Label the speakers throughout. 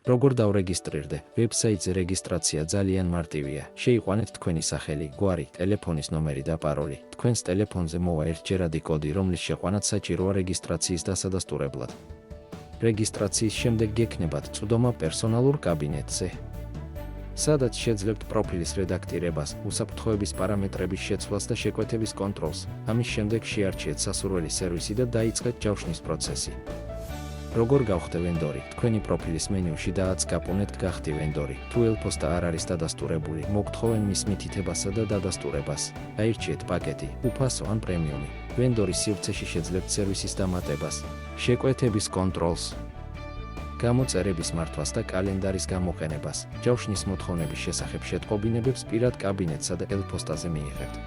Speaker 1: როგორ დავრეგისტრირდე? ვებსაიტზე რეგისტრაცია ძალიან მარტივია. შეიყვანეთ თქვენი სახელი, გვარი, ტელეფონის ნომერი და პაროლი. თქვენს ტელეფონზე მოვა ერთჯერადი კოდი, რომლის შეყვანაც საჭიროა რეგისტრაციის დასადასტურებლად. რეგისტრაციის შემდეგ გექნებათ წვდომა პერსონალურ კაბინეტზე, სადაც შეძლებთ პროფილის რედაქტირებას, უსაფრთხოების პარამეტრების შეცვლას და შეკვეთების კონტროლს. ამის შემდეგ შეარჩიეთ სასურველი სერვისი და დაიწყეთ ჯავშნის პროცესი. როგორ გავხდე ვენდორი? თქვენი პროფილის მენიუში დააწყაპუნეთ გახდი ვენდორი. თუ ელფოსტა არ არის დადასტურებული, მოგთხოვენ მის მითითებასა და დადასტურებას. აირჩიეთ პაკეტი, უფასო ან პრემიუმი. ვენდორის სივრცეში შეძლებთ სერვისის დამატებას, შეკვეთების კონტროლს, გამოწერების მართვას და კალენდარის გამოყენებას. ჯავშნის მოთხოვნების შესახებ შეტყობინებებს პირად კაბინეტსა და ელფოსტაზე მიიღებთ.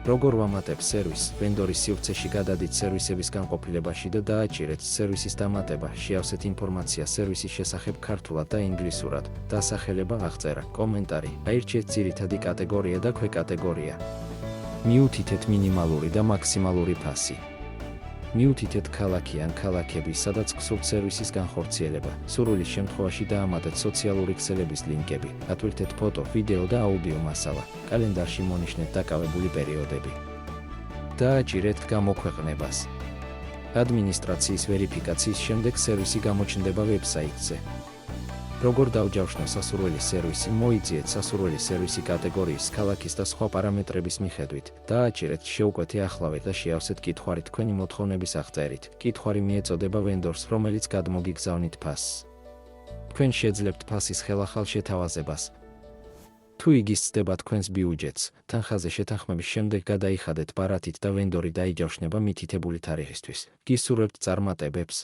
Speaker 1: როგორ ვამატებ სერვისს? ვენდორის სივრცეში გადადით სერვისების განყოფილებაში და დააჭირეთ სერვისის დამატება. შეავსეთ ინფორმაცია სერვისის შესახებ ქართულად და ინგლისურად. დასახელება, აღწერა, კომენტარი. აირჩიეთ ძირითადი კატეგორია და ქვეკატეგორია. მიუთითეთ მინიმალური და მაქსიმალური ფასი. მიუთითეთ ქალაქი ან ქალაქები, სადაც გსურთ სერვისის განხორციელება. სურვილის შემთხვევაში დაამატეთ სოციალური ქსელების ლინკები. ატვირთეთ ფოტო, ვიდეო და აუდიო მასალა. კალენდარში მონიშნეთ დაკავებული პერიოდები. დააჭირეთ გამოქვეყნებას. ადმინისტრაციის ვერიფიკაციის შემდეგ სერვისი გამოჩნდება ვებსაიტზე. როგორ დავჯავშნო სასურველი სერვისი? მოიძიეთ სასურველი სერვისი კატეგორიის, ქალაქის და სხვა პარამეტრების მიხედვით. დააჭირეთ შეუკვეთე ახლავე და შეავსეთ კითხვარი თქვენი მოთხოვნების აღწერით. კითხვარი მიეწოდება ვენდორს, რომელიც გადმოგიგზავნით ფასს. თქვენ შეძლებთ ფასის ხელახალ შეთავაზებას. თუ იგი სცდება თქვენს ბიუჯეტს, თანხაზე შეთანხმების შემდეგ გადაიხადეთ ბარათით და ვენდორი დაიჯავშნება მითითებული თარიღისთვის. გისურვებთ წარმატებებს!